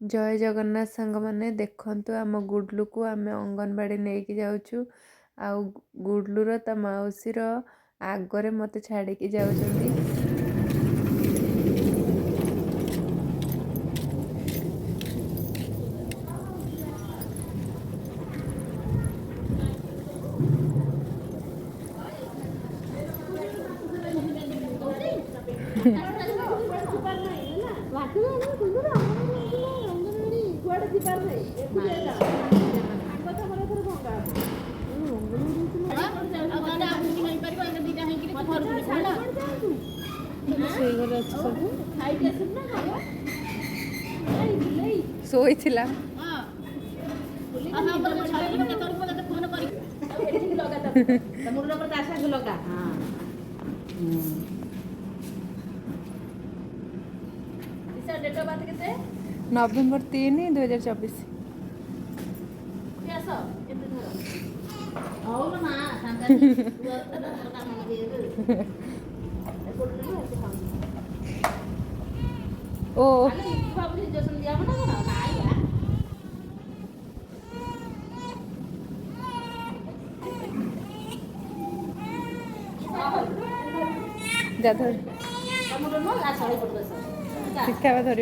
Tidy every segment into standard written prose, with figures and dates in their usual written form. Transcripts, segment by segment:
जय जगन्नाथ सांग मैंने देखंतु आम गुडलू को आम अंगनवाड़ी नहीं जाऊँ आउ गुडलूर ता मौसीर आगरे मत छाड़ी जाऊँगी। ଶୋଇଥିଲା नवेम्बर 3, 2024। ओ जा धर शिक्षा धर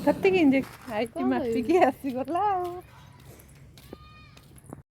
सत्य कि मापिकी आसीगला।